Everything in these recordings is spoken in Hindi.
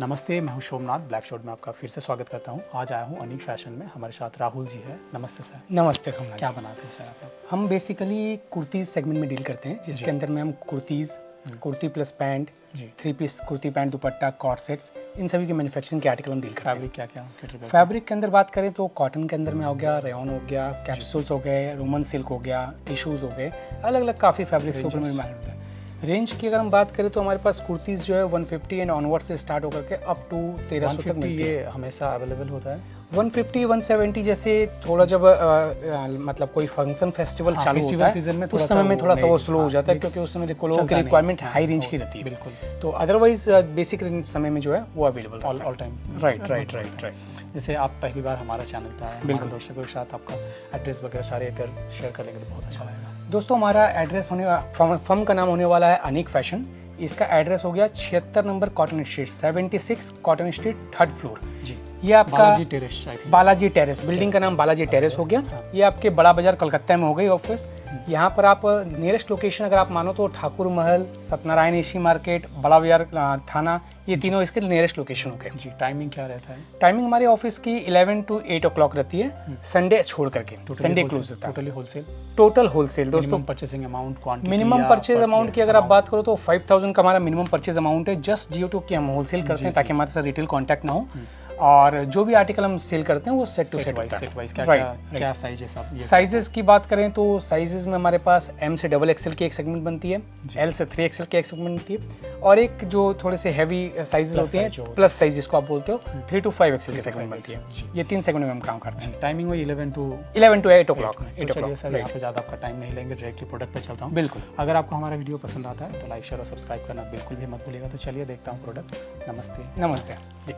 नमस्ते, मैं हूं शोमनाथ। ब्लैक शॉट में आपका फिर से स्वागत करता हूं। आज आया हूं अनीक फैशन में। हमारे साथ राहुल जी है। नमस्ते सर। नमस्ते सोमनाथ। क्या बनाते हैं सर आप लोग? हम बेसिकली कुर्तीज़ सेगमेंट में डील करते हैं, जिसके अंदर में हम कुर्तीज़, कुर्ती प्लस पैंट, जी। 3 piece kurti pant dupatta, co-ord sets, इन सभी के मैन्युफैक्चरिंग के आर्टिकल हम डील करते हैं। फैब्रिक क्या क्या कैटर करते हैं? फैब्रिक के अंदर बात करें तो कॉटन के अंदर में हो गया, रेयॉन हो गया, कैप्सूल्स हो गए, रोमन सिल्क हो गया, टिश्यूज़ हो गए, अलग अलग काफ़ी फैब्रिक्स के ऊपर में मालूम होता है। रेंज की अगर हम बात करें तो हमारे पास कुर्तीज़ जो है 150 एंड ऑनवर्ड से स्टार्ट होकर के अप टू 1300 तक मिलती है। ये हमेशा अवेलेबल होता है? 150 170 जैसे थोड़ा जब मतलब कोई फंक्शन फेस्टिवल चालू होता है सीजन में उस समय में थोड़ा सा वो स्लो हो जाता है, क्योंकि उस समय देखो लोगों की रिक्वायरमेंट हाई रेंज की रहती है। बिल्कुल। तो अदरवाइज बेसिक रेंज समय में जो है वो अवेलेबल ऑल टाइम। राइट। जैसे आप पहली बार हमारे चैनल पे आए, बिल्कुल दर्शकों के साथ आपका एड्रेस वगैरह सारे अगर शेयर कर लेंगे तो बहुत अच्छा लगेगा। दोस्तों, हमारा एड्रेस फर्म का नाम होने वाला है अनीक फैशन। इसका एड्रेस हो गया 76 number cotton street, 76 cotton street, 3rd floor. जी। ये आपका बालाजी टेरेस बिल्डिंग का नाम बालाजी टेरेस हो गया। ये आपके बड़ा बाजार कलकत्ता में हो गई ऑफिस। यहाँ पर आप नियरेस्ट लोकेशन अगर आप मानो तो ठाकुर महल, सत्यनारायण एसी मार्केट, बड़ा बाजार थाना, ये तीनों इसके नियरेस्ट लोकेशन हो गए। जी। टाइमिंग क्या रहता है? टाइमिंग हमारे ऑफिस की 11 to 8 o'clock रहती है, संडे छोड़ करके। संडे क्लोज होता है। Totally wholesale? टोटल होलसेल दोस्तों। Purchasing amount, quantity, minimum purchase amount की अगर आप बात करो तो 5000 का हमारा मिनिमम परचेज अमाउंट है, जस्ट ड्यू टू कि हम होलसेल करते हैं ताकि हमारे साथ रिटेल कॉन्टैक्ट ना हो। और जो भी आर्टिकल हम सेल करते हैं वो सेट टू सेट वाइज क्या साइज है सब? साइजेस की बात करें तो साइजेस में हमारे पास M से XXL की एक सेगमेंट बनती है, L से 3XL की एक सेगमेंट बनती है, और एक जो थोड़े से हैवी साइजेस होते हैं प्लस साइज जिसको आप बोलते हो 3 to 5XL की सेगमेंट बनती है। ये 3 सेगमेंट में हम काम करते हैं। टाइमिंग हुई 11 to 8 o'clock। चलिए सर, यहाँ पे ज़्यादा आपका टाइम नहीं लेंगे, डायरेक्टली प्रोडक्ट पे चलता हूँ। बिल्कुल। अगर आपको हमारा वीडियो पसंद आता है तो लाइक शेयर और सब्सक्राइब करना बिल्कुल भी मत भूलिएगा। तो चलिए देखता हूँ प्रोडक्ट। नमस्ते जी।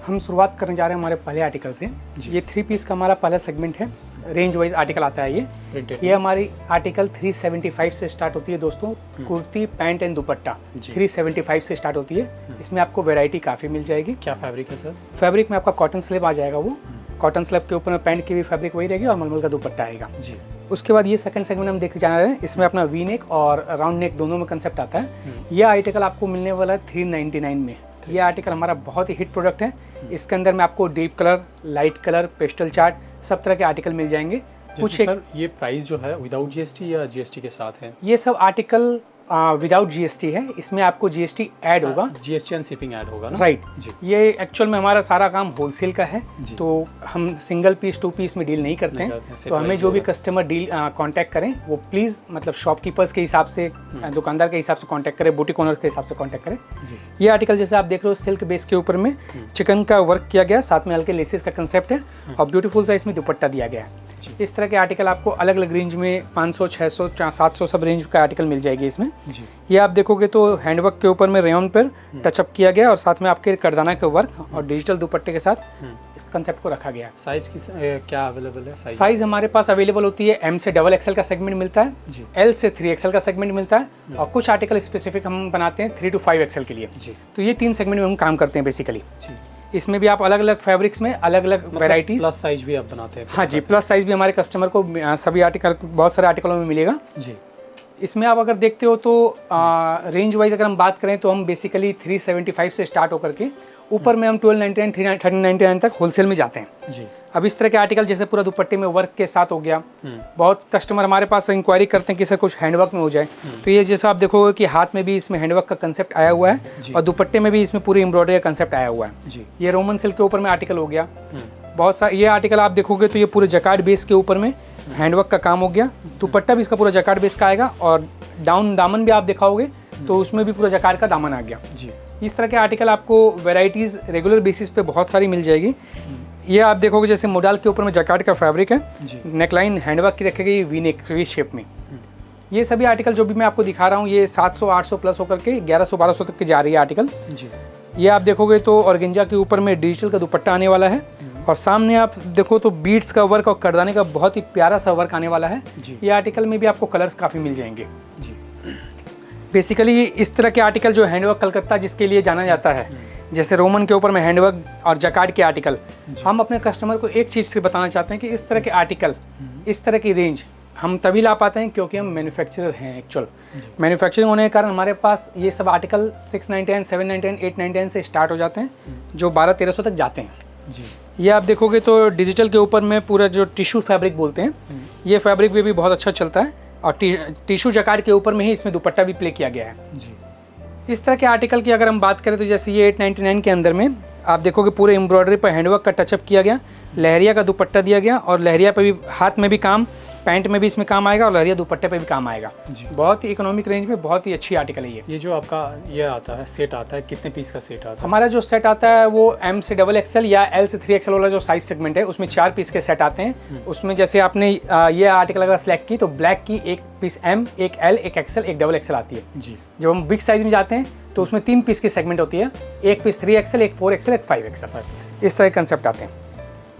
हम शुरुआत करने जा रहे हैं हमारे पहले आर्टिकल से। ये 3 पीस का हमारा पहला सेगमेंट है। रेंज वाइज आर्टिकल आता है ये हमारी आर्टिकल 375 से स्टार्ट होती है दोस्तों। कुर्ती पैंट एंड दुपट्टा 375 से स्टार्ट होती है। इसमें आपको वैरायटी काफ़ी मिल जाएगी। क्या फैब्रिक है सर? फैब्रिक में आपका कॉटन स्लेब आ जाएगा। वो कॉटन स्लेब के ऊपर में पैंट की भी फैब्रिक वही रहेगी और मलमल का दुपट्टा आएगा जी। उसके बाद ये सेकंड सेगमेंट हम देखते जा रहे हैं। इसमें अपना वी नेक और राउंड नेक दोनों में कंसेप्ट आता है। ये आर्टिकल आपको मिलने वाला है 399 में। ये आर्टिकल हमारा बहुत ही हिट प्रोडक्ट है। इसके अंदर में आपको deep colour, light colour, pastel chart सब तरह के आर्टिकल मिल जाएंगे। कुछ सर ये प्राइस जो है विदाउट जीएसटी या जीएसटी के साथ है? ये सब आर्टिकल विदाउट जीएसटी है। इसमें आपको जीएसटी ऐड होगा। जीएसटी एंड शिपिंग ऐड होगा ना? राइट जी। ये एक्चुअल में हमारा सारा काम होलसेल का है, तो हम सिंगल पीस 2 पीस में डील नहीं करते हैं। तो हमें जो भी कस्टमर डील कांटेक्ट करें वो प्लीज़ मतलब शॉपकीपर्स के हिसाब से, दुकानदार के हिसाब से कांटेक्ट करें, बुटीक ओनर्स के हिसाब से कांटेक्ट करें। ये आर्टिकल जैसे आप देख रहे हो सिल्क बेस के ऊपर में चिकन का वर्क किया गया, साथ में हल्के लेसेस का कंसेप्ट है और ब्यूटीफुल सा इसमें दुपट्टा दिया गया है। इस तरह के आर्टिकल आपको अलग अलग रेंज में 500, 600, 700 सब रेंज का आर्टिकल मिल जाएगी इसमें जी। ये आप देखोगे तो हैंडवर्क के ऊपर में रेयन पर टचअप किया गया और साथ में आपके करदाना के वर्क और डिजिटल दुपट्टे के साथ इस कंसेप्ट को रखा गया। साइज की क्या अवेलेबल है? साइज हमारे पास अवेलेबल होती है M से XXL का सेगमेंट मिलता है, L से 3XL का सेगमेंट मिलता है, और कुछ आर्टिकल स्पेसिफिक हम बनाते हैं 3 to 5XL के लिए जी। तो ये 3 सेगमेंट में हम काम करते हैं बेसिकली। इसमें भी आप अलग अलग फैब्रिक्स में अलग अलग वेराइटीज, प्लस साइज भी आप बनाते हैं? हाँ जी, प्लस साइज भी हमारे कस्टमर को सभी आर्टिकल, बहुत सारे आर्टिकलों में मिलेगा जी। इसमें आप अगर देखते हो तो रेंज वाइज अगर हम बात करें तो हम बेसिकली 375 से स्टार्ट होकर के ऊपर में हम 1299, 1399 तक होलसेल में जाते हैं जी। अब इस तरह के आर्टिकल जैसे पूरा दुपट्टे में वर्क के साथ हो गया, बहुत कस्टमर हमारे पास इंक्वायरी करते हैं कि सर कुछ हैंडवर्क में हो जाए, तो ये जैसा आप देखोगे कि हाथ में भी इसमें हैंडवर्क का कंसेप्ट आया हुआ है और दुपट्टे में भी इसमें पूरी एम्ब्रॉयडरी का कंसेप्ट आया हुआ है जी। ये रोमन सिल्क के ऊपर में आर्टिकल हो गया। बहुत सारा ये आर्टिकल आप देखोगे तो ये पूरे जकार्ड बेस के ऊपर में हैंडवर्क का काम हो गया। दुपट्टा भी इसका पूरा जकार्ड बेस का आएगा और डाउन दामन भी आप दिखाओगे तो उसमें भी पूरा जकार्ड का दामन आ गया जी। इस तरह के आर्टिकल आपको वैरायटीज रेगुलर बेसिस पे बहुत सारी मिल जाएगी। ये आप देखोगे जैसे मोडाल के ऊपर में जकार्ड का फैब्रिक है, नेकलाइन हैंडवर्क की रखी गई वी नेक वी शेप में। ये सभी आर्टिकल जो भी मैं आपको दिखा रहा हूँ ये 700, 800 प्लस होकर के 1100, 1200 तक की जा रही है आर्टिकल जी। ये आप देखोगे तो ऑर्गेंजा के ऊपर में डिजिटल का दुपट्टा आने वाला है और सामने आप देखो तो बीड्स का वर्क और करदाने का बहुत ही प्यारा सा वर्क आने वाला है जी। ये आर्टिकल में भी आपको कलर्स काफ़ी मिल जाएंगे जी। बेसिकली इस तरह के आर्टिकल जो हैंडवर्क कलकत्ता जिसके लिए जाना जाता है, जैसे रोमन के ऊपर में हैंडवर्क और जकार्ड के आर्टिकल, हम अपने कस्टमर को एक चीज़ से बताना चाहते हैं कि इस तरह के आर्टिकल, इस तरह की रेंज हम तभी ला पाते हैं क्योंकि हम मैन्युफैक्चरर हैं एक्चुअल। मैन्युफैक्चरिंग होने के कारण हमारे पास ये सब आर्टिकल 699, 799, 899 से स्टार्ट हो जाते हैं, जो 1200-1300 तक जाते हैं जी। ये आप देखोगे तो डिजिटल के ऊपर में पूरा जो टिश्यू फैब्रिक बोलते हैं, ये फैब्रिक भी बहुत अच्छा चलता है और टिश्यू जकार्ड के ऊपर में ही इसमें दुपट्टा भी प्ले किया गया है जी। इस तरह के आर्टिकल की अगर हम बात करें तो जैसे ये 899 के अंदर में आप देखोगे पूरे एम्ब्रॉयडरी पर हैंडवर्क का टचअप किया गया, लहरिया का दुपट्टा दिया गया और लहरिया पे भी हाथ में भी काम, पैंट में भी इसमें काम आएगा और लहरिया दुपट्टे पे भी काम आएगा। बहुत ही इकोनॉमिक रेंज में बहुत ही अच्छी आर्टिकल है ये। जो आपका ये आता है सेट आता है, कितने पीस का सेट आता है? हमारा जो सेट आता है वो M से XXL या L से 3XL वाला जो साइज सेगमेंट है उसमें 4 पीस के सेट आते हैं। उसमें जैसे आपने ये आर्टिकल अगर सेलेक्ट की तो ब्लैक की एक पीस M, एक L, एक XL, एक XXL आती है जी। जब हम बिग साइज में जाते हैं तो उसमें 3 पीस की सेगमेंट होती है, एक पीस 3XL, एक 4XL, एक 5XL। इस तरह के कंसेप्ट आते हैं।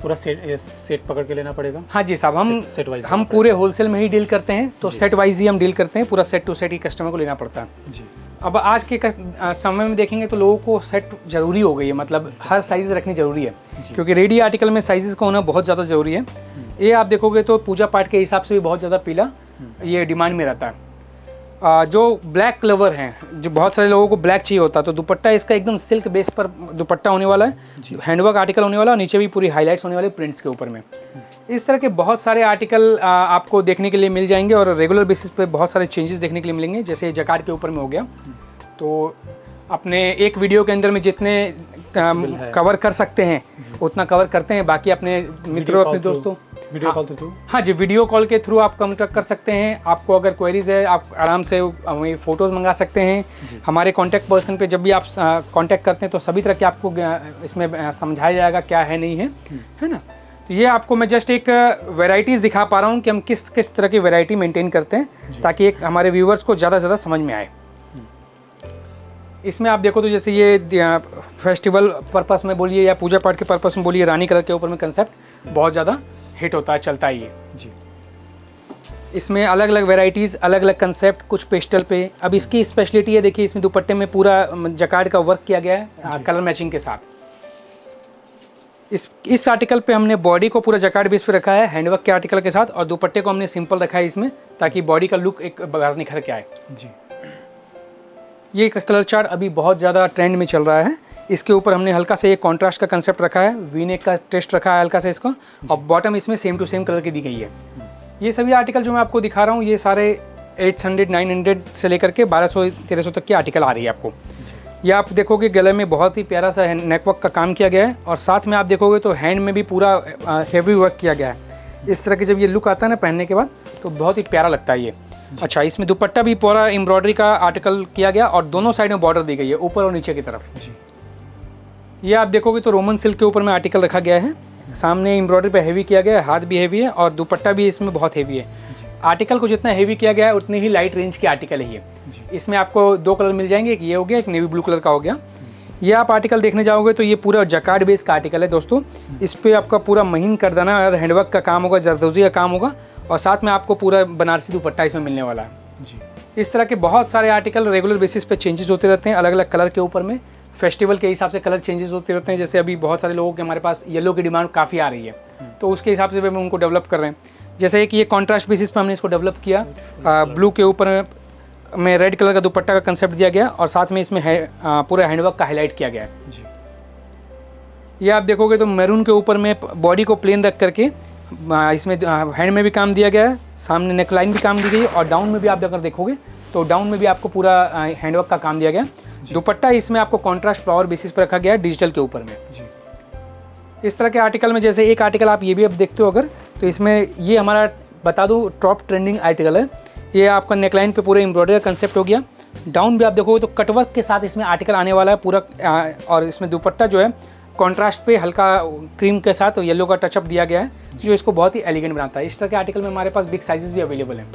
पूरा सेट पकड़ के लेना पड़ेगा? हाँ जी साहब, सेट वाइज हम पूरे होलसेल में ही डील करते हैं तो सेट वाइज ही हम डील करते हैं, पूरा सेट टू सेट ही कस्टमर को लेना पड़ता है जी। अब आज के समय में देखेंगे तो लोगों को सेट जरूरी हो गई है, मतलब हर साइज़ रखनी जरूरी है क्योंकि रेडी आर्टिकल में साइजेस का होना बहुत ज़्यादा ज़रूरी है। ये आप देखोगे तो पूजा पाठ के हिसाब से भी बहुत ज़्यादा पीला ये डिमांड में रहता है। जो ब्लैक लवर हैं, जो बहुत सारे लोगों को ब्लैक चाहिए होता है, तो दुपट्टा इसका एकदम सिल्क बेस पर दुपट्टा होने वाला है, हैंडवर्क आर्टिकल होने वाला है और नीचे भी पूरी हाईलाइट्स होने वाले प्रिंट्स के ऊपर में। इस तरह के बहुत सारे आर्टिकल आपको देखने के लिए मिल जाएंगे और रेगुलर बेसिस पे बहुत सारे चेंजेस देखने के लिए मिलेंगे। जैसे जकार्ड के ऊपर में हो गया, तो अपने एक वीडियो के अंदर में जितने कवर कर सकते हैं उतना कवर करते हैं, बाकी अपने मित्रों अपने दोस्तों वीडियो कॉल के थ्रू, हाँ जी, वीडियो कॉल के थ्रू आप कॉन्टैक्ट कर सकते हैं। आपको अगर क्वेरीज है आप आराम से हमें फ़ोटोज़ मंगा सकते हैं। हमारे कॉन्टैक्ट पर्सन पे जब भी आप कॉन्टैक्ट करते हैं तो सभी तरह के आपको इसमें समझाया जाएगा क्या है नहीं है ना। तो ये आपको मैं जस्ट एक वैरायटीज़ दिखा पा रहा हूँ कि हम किस किस तरह की वैरायटी मेंटेन करते हैं ताकि एक हमारे व्यूवर्स को ज़्यादा से ज़्यादा समझ में आए। इसमें आप देखो तो जैसे ये फेस्टिवल पर्पस में बोलिए या पूजा पाठ के पर्पस में बोलिए, रानी कलर के ऊपर में कंसेप्ट बहुत ज़्यादा हिट होता है, चलता है ये जी। इसमें अलग अलग वैरायटीज़, अलग अलग कंसेप्ट, कुछ पेस्टल पे। अब इसकी स्पेशलिटी है, देखिए इसमें दुपट्टे में पूरा जकार्ड का वर्क किया गया है कलर मैचिंग के साथ। इस आर्टिकल पे हमने बॉडी को पूरा जकार्ड बेस पे रखा है हैंडवर्क के आर्टिकल के साथ और दुपट्टे को हमने सिंपल रखा है इसमें ताकि बॉडी का लुक एक बार निखर के आए जी। ये कलर चार्ट अभी बहुत ज़्यादा ट्रेंड में चल रहा है। इसके ऊपर हमने हल्का से एक कॉन्ट्रास्ट का कंसेप्ट रखा है, वी नेक का टेस्ट रखा है हल्का से इसका, और बॉटम इसमें सेम टू सेम कलर की दी गई है। ये सभी आर्टिकल जो मैं आपको दिखा रहा हूँ ये सारे 800, 900 से लेकर के 1200-1300 तक के आर्टिकल आ रही है आपको। ये आप देखोगे गले में बहुत ही प्यारा सा नेकवर्क का काम किया गया है और साथ में आप देखोगे तो हैंड में भी पूरा हेवी वर्क किया गया है। इस तरह की जब ये लुक आता है ना पहनने के बाद तो बहुत ही प्यारा लगता है ये। अच्छा, इसमें दुपट्टा भी पूरा एम्ब्रॉयडरी का आर्टिकल किया गया और दोनों साइड में बॉर्डर दी गई है ऊपर और नीचे की तरफ जी। ये आप देखोगे तो रोमन सिल्क के ऊपर में आर्टिकल रखा गया है, सामने एम्ब्रॉयडरी पे हेवी किया गया है, हाथ भी हेवी है और दुपट्टा भी इसमें बहुत हेवी है। आर्टिकल को जितना हेवी किया गया है उतनी ही लाइट रेंज की आर्टिकल है ये। इसमें आपको 2 कलर मिल जाएंगे, एक ये हो गया, एक नेवी ब्लू कलर का हो गया। ये आप आर्टिकल देखने जाओगे तो ये पूरा जकार्ड बेस का आर्टिकल है दोस्तों। इस पर आपका पूरा महीन करदाना और हैंडवर्क का काम होगा, जरदोजी का काम होगा और साथ में आपको पूरा बनारसी दुपट्टा इसमें मिलने वाला है जी। इस तरह के बहुत सारे आर्टिकल रेगुलर बेसिस पे चेंजेस होते रहते हैं, अलग अलग कलर के ऊपर में फेस्टिवल के हिसाब से कलर चेंजेस होते रहते हैं। जैसे अभी बहुत सारे लोगों के हमारे पास येलो की डिमांड काफ़ी आ रही है तो उसके हिसाब से भी हम उनको डेवलप कर रहे हैं। जैसे एक ये कॉन्ट्रास्ट बेसिस पे हमने इसको डेवलप किया, ब्लू के ऊपर में रेड कलर का दुपट्टा का कंसेप्ट दिया गया और साथ में इसमें पूरा हैंडवर्क का हाईलाइट किया गया है जी। ये आप देखोगे तो मैरून के ऊपर में बॉडी को प्लेन रख करके इसमें हैंड में भी काम दिया गया है, सामने नेकलाइन भी काम दी गई है और डाउन में भी आप अगर देखोगे तो डाउन में भी आपको पूरा हैंडवर्क का काम दिया गया। दुपट्टा इसमें आपको कॉन्ट्रास्ट फ्लावर बेसिस पर रखा गया है डिजिटल के ऊपर में जी। इस तरह के आर्टिकल में जैसे एक आर्टिकल आप ये भी अब देखते हो अगर तो इसमें ये हमारा बता दूँ टॉप ट्रेंडिंग आर्टिकल है। ये आपका नेकलाइन पे पूरे एम्ब्रॉयडरी का कंसेप्ट हो गया, डाउन भी आप देखोगे तो कटवर्क के साथ इसमें आर्टिकल आने वाला है पूरा और इसमें दुपट्टा जो है कॉन्ट्रास्ट पे हल्का क्रीम के साथ येलो का टचअप दिया गया है जो इसको बहुत ही एलिगेंट बनाता है। इस तरह के आर्टिकल में हमारे पास बिग साइजेस भी अवेलेबल हैं।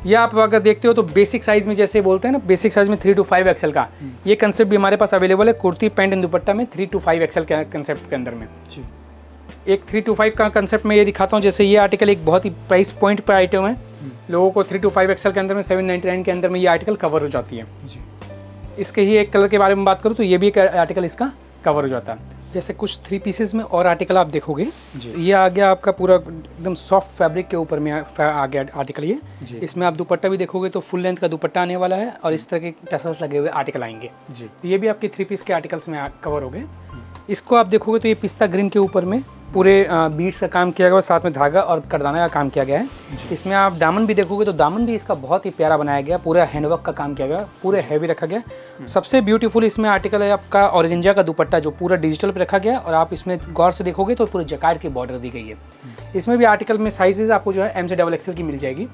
ये आप अगर देखते हो तो बेसिक साइज़ में जैसे बोलते हैं ना, बेसिक साइज़ में 3 to 5 XL का ये कंसेप्ट भी हमारे पास अवेलेबल है। कुर्ती पैंट एंड दुपट्टा में 3 to 5 XL के कंसेप्ट के अंदर में जी। एक 3 to 5 का कंसेप्ट में ये दिखाता हूँ। जैसे ये आर्टिकल एक बहुत ही प्राइस पॉइंट पर आइटम है, लोगों को 3 to 5 XL के अंदर में 799 के अंदर में ये आर्टिकल कवर हो जाती है जी। इसके ही एक कलर के बारे में बात करूँ तो ये भी एक आर्टिकल इसका कवर हो जाता है। जैसे कुछ 3 पीसेस में और आर्टिकल आप देखोगे, जी। ये आ गया आपका पूरा एकदम सॉफ्ट फैब्रिक के ऊपर में आ गया आर्टिकल ये। जी। इसमें आप दुपट्टा भी देखोगे तो फुल लेंथ का दुपट्टा आने वाला है और इस तरह के टसल्स लगे हुए आर्टिकल आएंगे। जी। ये भी आपके 3 पीस के आर्टिकल्स में कवर हो गए। इसको आप देखोगे तो ये पिस्ता ग्रीन के ऊपर में पूरे बीड्स का काम किया गया और साथ में धागा और करदाना का काम किया गया है। इसमें आप दामन भी देखोगे तो दामन भी इसका बहुत ही प्यारा बनाया गया, पूरा हैंडवर्क का काम किया गया, पूरे हैवी रखा गया। सबसे ब्यूटीफुल इसमें आर्टिकल है आपका ऑर्गेंजा का दुपट्टा, जो पूरा डिजिटल पे रखा गया और आप इसमें गौर से देखोगे तो पूरे जकार्ड की बॉर्डर दी गई है। इसमें भी आर्टिकल में साइजेस आपको जो है M से XXL की मिल जाएगी।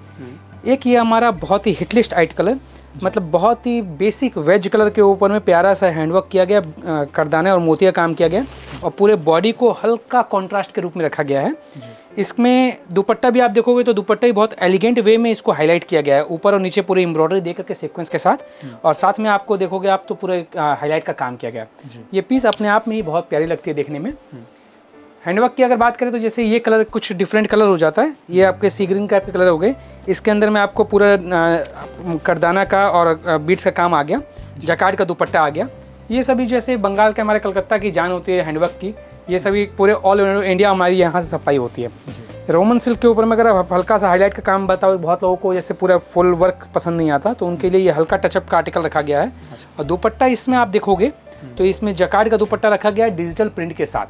एक ये हमारा बहुत ही हिटलिस्ट आर्टिकल है, मतलब बहुत ही बेसिक वेज कलर के ऊपर में प्यारा सा हैंडवर्क किया गया, करदाने और मोतिया काम किया गया और पूरे बॉडी को हल्का कॉन्ट्रास्ट के रूप में रखा गया है। इसमें दुपट्टा भी आप देखोगे तो दुपट्टा ही बहुत एलिगेंट वे में इसको हाईलाइट किया गया है, ऊपर और नीचे पूरे एम्ब्रॉयडरी दे करके सीक्वेंस के साथ, और साथ में आपको देखोगे आप तो पूरे हाईलाइट का काम किया गया है। ये पीस अपने आप में ही बहुत प्यारी लगती है देखने में। हैंडवर्क की अगर बात करें तो जैसे ये कलर कुछ डिफरेंट कलर हो जाता है, ये आपके सी ग्रीन टाइप के कलर हो गए। इसके अंदर में आपको पूरा करदाना का और बीट्स का काम आ गया, जकार्ड का दुपट्टा आ गया। ये सभी जैसे बंगाल के हमारे कलकत्ता की जान होती है हैंडवर्क की, ये सभी पूरे ऑल इंडिया हमारी यहाँ से सप्लाई होती है। रोमन सिल्क के ऊपर में अगर आप हल्का सा हाईलाइट का काम बताओ, बहुत लोगों को जैसे पूरा फुल वर्क पसंद नहीं आता, तो उनके लिए ये हल्का टचअप का आर्टिकल रखा गया है। और दुपट्टा इसमें आप देखोगे तो इसमें जकार्ड का दुपट्टा रखा गया है डिजिटल प्रिंट के साथ।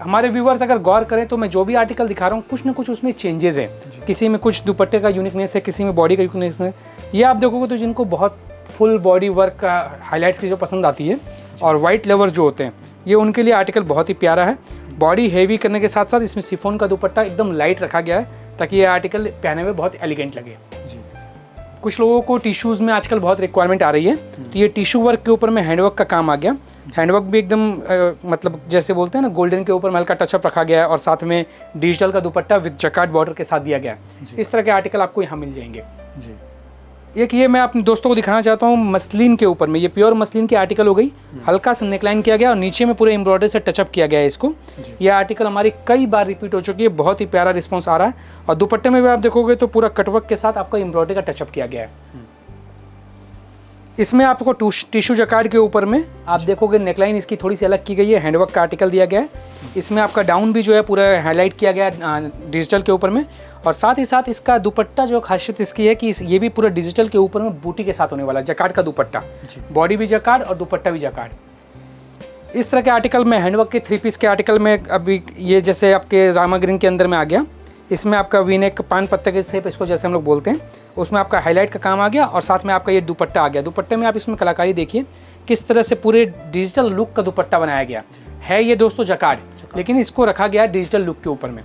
हमारे व्यूवर्स अगर गौर करें तो मैं जो भी आर्टिकल दिखा रहा हूँ कुछ ना कुछ उसमें चेंजेस है, किसी में कुछ दुपट्टे का यूनिकनेस है, किसी में बॉडी का यूनिकनेस है। ये आप देखोगे तो जिनको बहुत फुल बॉडी वर्क का हाईलाइट्स की जो पसंद आती है और वाइट लवर जो होते हैं, ये उनके लिए आर्टिकल बहुत ही प्यारा है। बॉडी हेवी करने के साथ साथ इसमें सिफोन का दुपट्टा एकदम लाइट रखा गया है ताकि ये आर्टिकल पहने में बहुत एलिगेंट लगे। कुछ लोगों को टिश्यूज़ में आजकल बहुत रिक्वायरमेंट आ रही है, तो ये टिश्यू वर्क के ऊपर में हैंडवर्क का काम आ गया। हैंडवर्क भी एकदम मतलब जैसे बोलते हैं ना, गोल्डन के ऊपर में हल्का टचअप रखा गया है और साथ में डिजिटल का दुपट्टा विद जकार्ड बॉर्डर के साथ दिया गया है। इस तरह के आर्टिकल आपको यहाँ मिल जाएंगे। एक ये मैं अपने दोस्तों को दिखाना चाहता हूँ मसलिन के ऊपर में, ये प्योर मसलिन की आर्टिकल हो गई, हल्का सा नेकलाइन किया गया और नीचे में पूरे एम्ब्रॉयडरी से टचअप किया गया है इसको। ये आर्टिकल हमारी कई बार रिपीट हो चुकी है, बहुत ही प्यारा रिस्पॉन्स आ रहा है। और दुपट्टे में भी आप देखोगे तो पूरा कटवर्क के साथ आपका एम्ब्रॉयडरी का टचअप किया गया है। इसमें आपको टिश्यू जकार्ड के ऊपर में आप देखोगे नेकलाइन इसकी थोड़ी सी अलग की गई है, हैंडवर्क का आर्टिकल दिया गया है। इसमें आपका डाउन भी जो है पूरा हाईलाइट किया गया है डिजिटल के ऊपर में, और साथ ही साथ इसका दुपट्टा जो खासियत इसकी है कि ये भी पूरा डिजिटल के ऊपर में बूटी के साथ होने वाला है, जकार्ड का दुपट्टा, बॉडी भी जकार्ड और दुपट्टा भी जकार्ड। इस तरह के आर्टिकल में हैंडवर्क के 3 पीस के आर्टिकल में अभी ये जैसे आपके रामा ग्रीन के अंदर में आ गया, इसमें आपका वीनेक पान पत्ते के शेप इसको जैसे हम लोग बोलते हैं, उसमें आपका हाईलाइट का काम आ गया और साथ में आपका ये दुपट्टा आ गया। दुपट्टे में आप इसमें कलाकारी देखिए किस तरह से पूरे डिजिटल लुक का दुपट्टा बनाया गया है। ये दोस्तों जकार्ड, लेकिन इसको रखा गया डिजिटल लुक के ऊपर में।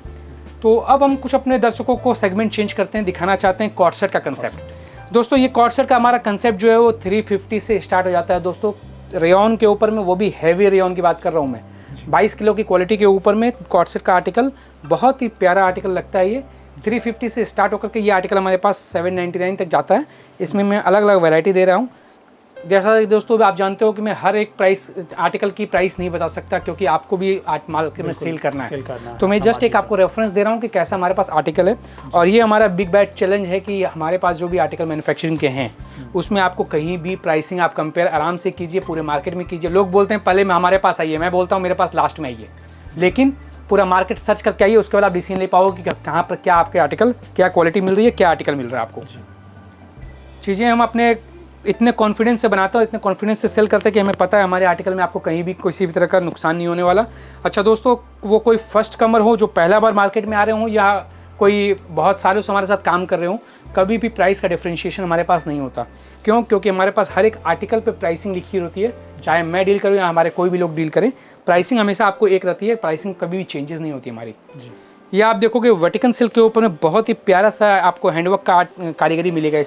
तो अब हम कुछ अपने दर्शकों को सेगमेंट चेंज करते हैं, दिखाना चाहते हैं कॉर्ड सेट का कंसेप्ट। दोस्तों ये कॉर्ड सेट का हमारा कंसेप्ट जो है वो 350 से स्टार्ट हो जाता है दोस्तों, रेयॉन के ऊपर में, वो भी हैवी रेयॉन की बात कर रहा हूँ मैं। 22 किलो की क्वालिटी के ऊपर में कॉर्ड सेट का आर्टिकल, बहुत ही प्यारा आर्टिकल लगता है ये। 350 से स्टार्ट होकर के ये आर्टिकल हमारे पास 799 तक जाता है। इसमें मैं अलग अलग वैरायटी दे रहा हूँ। जैसा दोस्तों आप जानते हो कि मैं हर एक प्राइस आर्टिकल की प्राइस नहीं बता सकता, क्योंकि आपको भी मार्केट में सेल करना है। तो मैं जस्ट एक आपको रेफरेंस दे रहा हूँ कि कैसा हमारे पास आर्टिकल है। और ये हमारा बिग बैट चैलेंज है कि हमारे पास जो भी आर्टिकल मैन्युफैक्चरिंग के हैं उसमें आपको कहीं भी प्राइसिंग आप कंपेयर आराम से कीजिए, पूरे मार्केट में कीजिए। लोग बोलते हैं पहले हमारे पास आइए, मैं बोलता हूँ मेरे पास लास्ट में आइए, लेकिन पूरा मार्केट सर्च करके आइए, उसके बाद आप डिसीजन ले पाओगे कि कहाँ पर क्या आपके आर्टिकल, क्या क्वालिटी मिल रही है, क्या आर्टिकल मिल रहा है आपको। चीज़ें हम अपने इतने कॉन्फिडेंस से बनाते हैं, इतने कॉन्फिडेंस से सेल करते हैं कि हमें पता है हमारे आर्टिकल में आपको कहीं भी किसी भी तरह का नुकसान नहीं होने वाला। अच्छा दोस्तों, वो कोई फर्स्ट कमर हो जो पहला बार मार्केट में आ रहे हों या कोई बहुत सालों से हमारे साथ काम कर रहे हों, कभी भी प्राइस का डिफरेंशिएशन हमारे पास नहीं होता। क्यों? क्योंकि हमारे पास हर एक आर्टिकल पे प्राइसिंग लिखी होती है, चाहे मैं डील करूँ या हमारे कोई भी लोग डील करें, प्राइसिंग हमेशा आपको एक रहती है, प्राइसिंग कभी भी चेंजेस नहीं होती हमारी। ये आप देखोगे वेटिकन सिल्क के ऊपर में बहुत ही प्यारा सा आपको हैंडवर्क का कारीगरी मिलेगा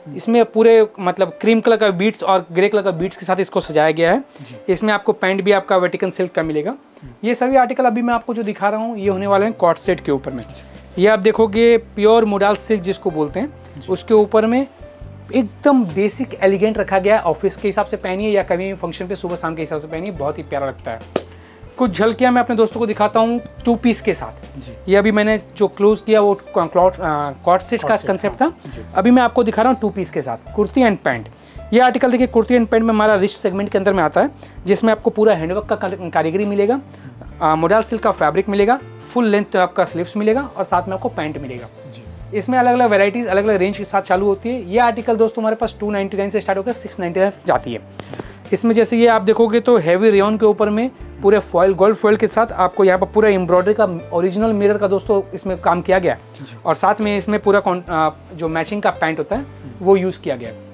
इसमें पूरे मतलब क्रीम कलर का बीट्स और ग्रे कलर का बीट्स के साथ इसको सजाया गया है। इसमें आपको पैंट भी आपका वेटिकन सिल्क का मिलेगा। ये सभी आर्टिकल अभी मैं आपको जो दिखा रहा हूँ ये होने वाले हैं कॉर्ड सेट के ऊपर में। ये आप देखोगे प्योर मोडाल सिल्क जिसको बोलते हैं, उसके ऊपर में एकदम बेसिक एलिगेंट रखा गया है। ऑफिस के हिसाब से पहनिए या कभी फंक्शन पे सुबह शाम के हिसाब से पहनिए, बहुत ही प्यारा लगता है। कुछ झलकियाँ मैं अपने दोस्तों को दिखाता हूँ 2 पीस के साथ। ये अभी मैंने जो क्लोज किया वो कॉर्ड सेट का कंसेप्ट था। अभी मैं आपको दिखा रहा हूँ 2 पीस के साथ कुर्ती एंड पैंट। ये आर्टिकल देखिए कुर्ती एंड पैंट में हमारा रिच सेगमेंट के अंदर में आता है, जिसमें आपको पूरा हैंडवर्क का कारीगरी मिलेगा, मोडाल सिल्क का फैब्रिक मिलेगा, फुल लेंथ आपका स्लीव्स मिलेगा और साथ में आपको पैंट मिलेगा। इसमें अलग अलग वैराइटीज़ अलग अलग रेंज के साथ चालू होती है। ये आर्टिकल दोस्तों हमारे पास 299 से स्टार्ट होकर 699 जाती है। इसमें जैसे ये आप देखोगे तो हैवी रेयन के ऊपर में पूरे फॉयल गोल्ड फॉयल के साथ आपको यहाँ पर पूरा एम्ब्रॉयडरी का ओरिजिनल मिरर का दोस्तों इसमें काम किया गया है और साथ में इसमें पूरा जो मैचिंग का पैंट होता है वो यूज़ किया गया है।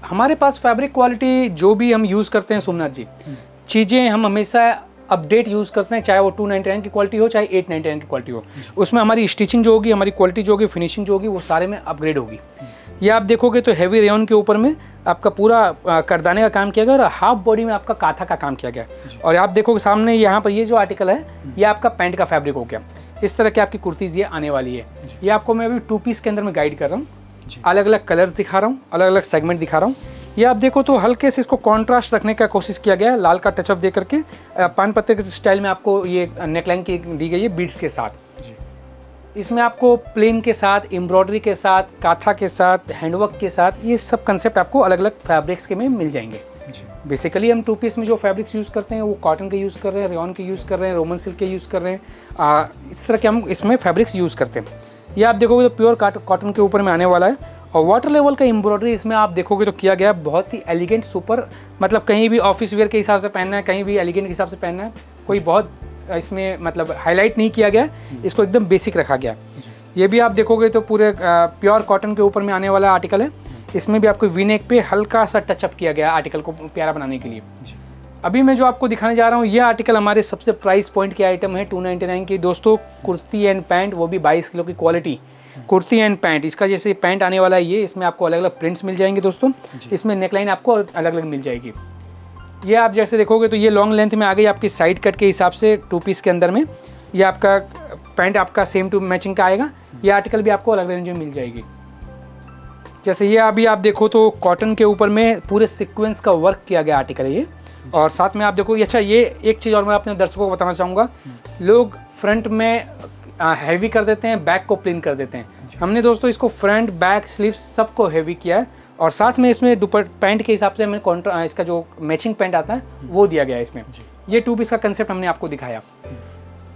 हमारे पास फैब्रिक क्वालिटी जो भी हम यूज़ करते हैं सोमनाथ जी, चीज़ें हम हमेशा अपडेट यूज़ करते हैं, चाहे वो 299 की क्वालिटी हो चाहे 899 की क्वालिटी हो। उसमें हमारी स्टिचिंग जो होगी, हमारी क्वालिटी जो होगी, फिनिशिंग जो होगी, वो सारे में अपग्रेड होगी। ये आप देखोगे तो हैवी रेयन के ऊपर में आपका पूरा करदाने का काम किया गया और हाफ बॉडी में आपका काथा का काम किया गया। और आप देखोगे सामने यहाँ पर ये जो आर्टिकल है ये आपका पैंट का फैब्रिक हो गया। इस तरह की आपकी कुर्तीज़ ये आने वाली है। ये आपको मैं अभी 2 पीस के अंदर में गाइड कर रहा हूँ, अलग अलग कलर्स दिखा रहा हूँ, अलग अलग सेगमेंट दिखा रहा हूँ। ये आप देखो तो हल्के से इसको कॉन्ट्रास्ट रखने का कोशिश किया गया है, लाल का टचअप दे करके पान पत्ते के स्टाइल में आपको ये नेकलाइन की दी गई है बीड्स के साथ। इसमें आपको प्लेन के साथ, एम्ब्रॉयडरी के साथ, काथा के साथ, हैंडवर्क के साथ, ये सब कंसेप्ट आपको अलग अलग फैब्रिक्स के में मिल जाएंगे। बेसिकली हम 2 पीस में जो फैब्रिक्स यूज़ करते हैं वो कॉटन के यूज़ कर रहे हैं, रेयन के यूज़ कर रहे हैं, रोमन सिल्क के यूज़ कर रहे हैं, इस तरह के हम इसमें फैब्रिक्स यूज़ करते हैं। ये आप देखोगे तो प्योर कॉटन के ऊपर में आने वाला है और वाटर लेवल का एम्ब्रॉयडरी इसमें आप देखोगे तो किया गया है बहुत ही एलिगेंट सुपर, मतलब कहीं भी ऑफिस वेयर के हिसाब से पहनना है, कहीं भी एलिगेंट के हिसाब से पहनना है, कोई बहुत इसमें मतलब हाईलाइट नहीं किया गया, इसको एकदम बेसिक रखा गया। ये भी आप देखोगे तो पूरे प्योर कॉटन के ऊपर में आने वाला आर्टिकल है। इसमें भी आपको वी नेक पे हल्का सा टचअप किया गया आर्टिकल को प्यारा बनाने के लिए। अभी मैं जो आपको दिखाने जा रहा हूँ ये आर्टिकल हमारे सबसे प्राइस पॉइंट के आइटम है 299 की दोस्तों, कुर्ती एंड पैंट, वो भी 22 किलो की क्वालिटी कुर्ती एंड पैंट। इसका जैसे पैंट आने वाला है ये, इसमें आपको अलग अलग प्रिंट्स मिल जाएंगे दोस्तों, इसमें नेकलाइन आपको अलग अलग मिल जाएगी। ये आप जैसे देखोगे तो ये लॉन्ग लेंथ में आ गई आपकी साइड कट के हिसाब से 2 पीस के अंदर में। ये आपका पैंट आपका सेम टू मैचिंग का आएगा। ये आर्टिकल भी आपको अलग रेंज में मिल जाएगी। जैसे ये अभी आप देखो तो कॉटन के ऊपर में पूरे सीक्वेंस का वर्क किया गया आर्टिकल है ये, और साथ में आप देखो अच्छा ये एक चीज़ और मैं अपने दर्शकों को बताना चाहूँगा, लोग फ्रंट में हैवी कर देते हैं, बैक को प्लेन कर देते हैं। हमने दोस्तों इसको फ्रंट बैक स्लीव्स सबको हैवी किया है और साथ में इसमें पैंट के हिसाब से हमने इसका जो मैचिंग पैंट आता है वो दिया गया है इसमें। ये 2 पीस का कंसेप्ट हमने आपको दिखाया।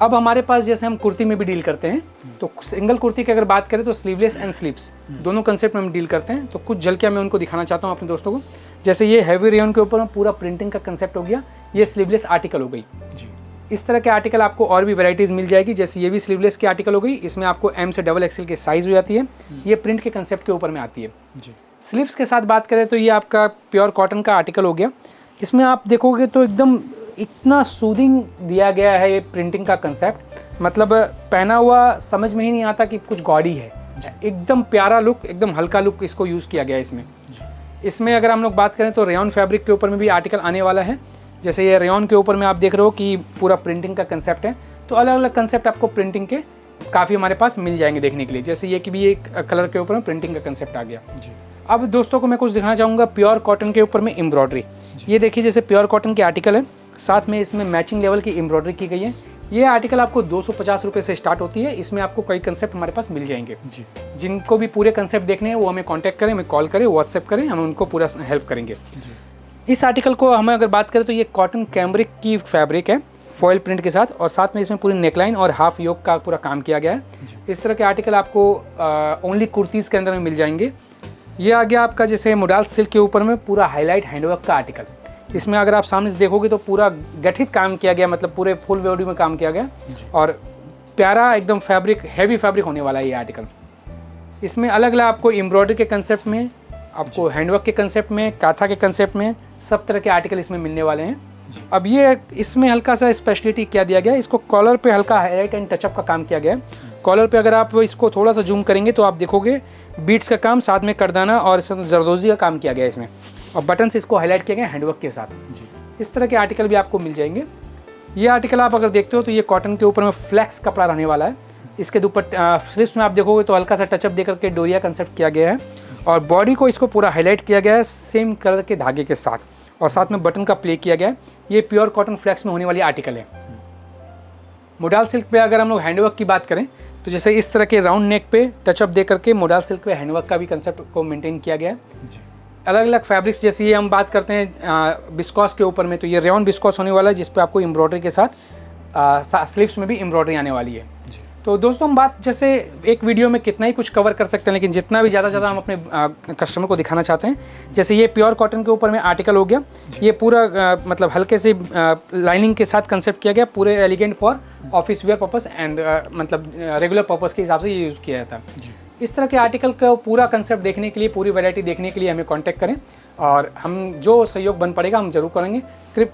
अब हमारे पास जैसे हम कुर्ती में भी डील करते हैं तो सिंगल कुर्ती की अगर बात करें तो स्लीवलेस एंड स्लीव्स दोनों कंसेप्ट में हम डील करते हैं। तो कुछ झलकियाँ मैं उनको दिखाना चाहता हूँ अपने दोस्तों को। जैसे ये हैवी रेयन के ऊपर पूरा प्रिंटिंग का कंसेप्ट हो गया, ये स्लीवलेस आर्टिकल हो गई। इस तरह के आर्टिकल आपको और भी वैराइटीज़ मिल जाएगी। जैसे ये भी स्लीवलेस की आर्टिकल हो गई, इसमें आपको M से XXL की साइज़ हो जाती है। ये प्रिंट के कंसेप्ट के ऊपर में आती है। स्लीव्स के साथ बात करें तो ये आपका प्योर कॉटन का आर्टिकल हो गया। इसमें आप देखोगे तो एकदम इतना सूदिंग दिया गया है ये प्रिंटिंग का कंसेप्ट, मतलब पहना हुआ समझ में ही नहीं आता कि कुछ गॉडी है। एकदम प्यारा लुक, एकदम हल्का लुक इसको यूज़ किया गया है इसमें अगर हम लोग बात करें तो रेयन फैब्रिक के ऊपर में भी आर्टिकल आने वाला है। जैसे ये रेयन के ऊपर में आप देख रहे हो कि पूरा प्रिंटिंग का कंसेप्ट है, तो अलग अलग कंसेप्ट आपको प्रिंटिंग के काफ़ी हमारे पास मिल जाएंगे देखने के लिए। जैसे ये कि भी एक कलर के ऊपर में प्रिंटिंग का कंसेप्ट आ गया। अब दोस्तों को मैं कुछ दिखाना चाहूँगा प्योर कॉटन के ऊपर में एम्ब्रॉयडरी। ये देखिए जैसे प्योर कॉटन के आर्टिकल है, साथ में इसमें मैचिंग लेवल की एम्ब्रॉयडरी की गई है। ये आर्टिकल आपको 250 रुपये से स्टार्ट होती है। इसमें आपको कई कंसेप्ट हमारे पास मिल जाएंगे। जिनको भी पूरे कंसेप्ट देखने हैं वो हमें कांटेक्ट करें, हमें कॉल करें, व्हाट्सएप करें, हम उनको पूरा हेल्प करेंगे। इस आर्टिकल को हमें अगर बात करें तो ये कॉटन कैमरिक की फैब्रिक है फॉयल प्रिंट के साथ, और साथ में इसमें पूरी नेकलाइन और हाफ योक का पूरा काम किया गया है। इस तरह के आर्टिकल आपको ओनली कुर्तीज़ के अंदर में मिल जाएंगे। ये आ गया आपका जैसे मोडाल सिल्क के ऊपर में पूरा हाईलाइट हैंडवर्क का आर्टिकल। इसमें अगर आप सामने से देखोगे तो पूरा गठित काम किया गया, मतलब पूरे फुल बॉडी में काम किया गया और प्यारा एकदम फैब्रिक, हैवी फैब्रिक होने वाला है ये आर्टिकल। इसमें अलग अलग आपको एम्ब्रॉयडरी के कंसेप्ट में, आपको हैंडवर्क के कंसेप्ट में, काथा के कंसेप्ट में, सब तरह के आर्टिकल इसमें मिलने वाले हैं। अब ये इसमें हल्का सा स्पेशलिटी क्या दिया गया है, इसको कॉलर पे हल्का हाईलाइट एंड टचअप का काम किया गया है। कॉलर पे अगर आप इसको थोड़ा सा जूम करेंगे तो आप देखोगे बीट्स का काम, साथ में करदाना और जरदोजी का काम किया गया है इसमें, और बटन से इसको हाईलाइट किया गया हैंडवर्क के साथ। इस तरह के आर्टिकल भी आपको मिल जाएंगे। ये आर्टिकल आप अगर देखते हो तो ये कॉटन के ऊपर में फ्लैक्स कपड़ा रहने वाला है। इसके दुपट्टे स्लीव्स में आप देखोगे तो हल्का सा टचअप दे करके डोरिया कंसेप्ट किया गया है, और बॉडी को इसको पूरा हाईलाइट किया गया है सेम कलर के धागे के साथ, और साथ में बटन का प्ले किया गया है। ये प्योर कॉटन फ्लैक्स में होने वाली आर्टिकल है। मोडाल सिल्क पे अगर हम लोग हैंडवर्क की बात करें तो जैसे इस तरह के राउंड नेक पे टचअप दे करके मोडाल सिल्क पे हैंडवर्क का भी कंसेप्ट को मेंटेन किया गया है। अलग अलग फैब्रिक्स, जैसे ये हम बात करते हैं बिस्कॉस के ऊपर में, तो ये रेयॉन बिस्कॉस होने वाला है जिस पे आपको एम्ब्रॉयडरी के साथ स्लीव्स में भी एम्ब्रॉयडरी आने वाली है। जी। तो दोस्तों हम बात, जैसे एक वीडियो में कितना ही कुछ कवर कर सकते हैं, लेकिन जितना भी ज़्यादा हम अपने कस्टमर को दिखाना चाहते हैं, जैसे ये प्योर कॉटन के ऊपर में आर्टिकल हो गया, ये पूरा मतलब हल्के से लाइनिंग के साथ कंसेप्ट किया गया, पूरे elegant for office where purpose and मतलब रेगुलर पर्पस के हिसाब से ये यूज़ किया जाता है। इस तरह के आर्टिकल का पूरा कंसेप्ट देखने के लिए, पूरी वैरायटी देखने के लिए हमें कांटेक्ट करें और हम जो सहयोग बन पड़ेगा हम जरूर करेंगे।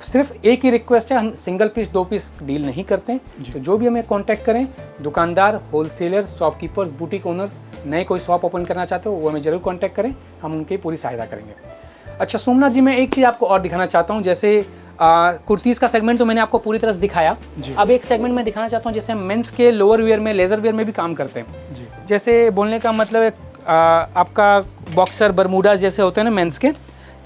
सिर्फ एक ही रिक्वेस्ट है, हम सिंगल पीस 2 पीस डील नहीं करते हैं। तो जो भी हमें कांटेक्ट करें, दुकानदार, होलसेलर, शॉपकीपर्स, बुटीक ओनर्स, नए कोई शॉप ओपन करना चाहते हो वो हमें जरूर कांटेक्ट करें, हम उनकी पूरी सहायता करेंगे। अच्छा सोमनाथ जी, मैं एक चीज़ आपको और दिखाना चाहता हूँ, जैसे कुर्तीज़ का सेगमेंट तो मैंने आपको पूरी तरह से दिखाया। अब एक सेगमेंट में दिखाना चाहता हूँ, जैसे हम मेंस के लोअर वियर में, लेज़र वियर में भी काम करते हैं। जी। जैसे बोलने का मतलब आपका बॉक्सर बरमूडाज जैसे होते हैं ना मेंस के,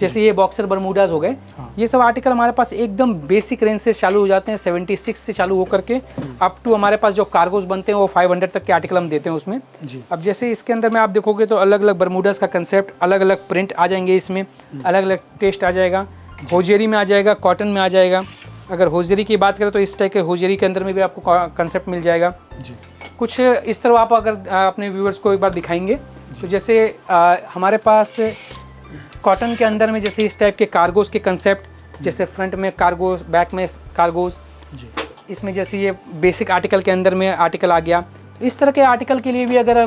जैसे ये बॉक्सर बरमूडाज हो गए। ये सब आर्टिकल हमारे पास एकदम बेसिक रेंज से चालू हो जाते हैं, 76 से चालू होकर के अप टू हमारे पास जो कार्गोज बनते हैं वो 500 तक के आर्टिकल हम देते हैं उसमें। जी। अब जैसे इसके अंदर में आप देखोगे तो अलग अलग बरमूडाज का कंसेप्ट, अलग अलग प्रिंट आ जाएंगे, इसमें अलग अलग टेस्ट आ जाएगा, होजेरी में आ जाएगा, कॉटन में आ जाएगा। अगर होजेरी की बात करें तो इस टाइप के होजेरी के अंदर में भी आपको कंसेप्ट मिल जाएगा। जी। कुछ इस तरह आप अगर अपने व्यूअर्स को एक बार दिखाएंगे तो जैसे हमारे पास कॉटन के अंदर में जैसे इस टाइप के कार्गोज के कंसेप्ट, जैसे फ्रंट में कार्गोज, बैक में कार्गोज, इसमें जैसे ये बेसिक आर्टिकल के अंदर में आर्टिकल आ गया। तो इस तरह के आर्टिकल के लिए भी अगर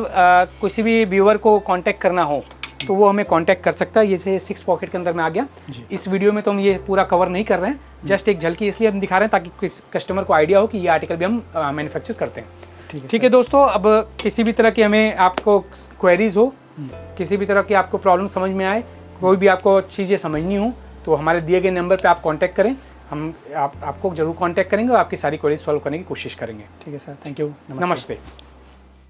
किसी भी व्यूअर को कांटेक्ट करना हो तो वो हमें कांटेक्ट कर सकता है। जैसे 6 पॉकेट के अंदर में आ गया। इस वीडियो में तो हम ये पूरा कवर नहीं कर रहे हैं, जस्ट एक झलकी इसलिए हम दिखा रहे हैं ताकि कस्टमर को आइडिया हो कि ये आर्टिकल भी हम मैन्युफैक्चर करते हैं। ठीक है दोस्तों, अब किसी भी तरह की हमें आपको क्वेरीज हो, किसी भी तरह की आपको प्रॉब्लम समझ में आए, कोई भी आपको चीज़ें समझनी हो तो हमारे दिए गए नंबर पे आप कांटेक्ट करें, हम आपको जरूर कांटेक्ट करेंगे और आपकी सारी क्वेरीज सॉल्व करने की कोशिश करेंगे। ठीक है सर, थैंक यू, नमस्ते।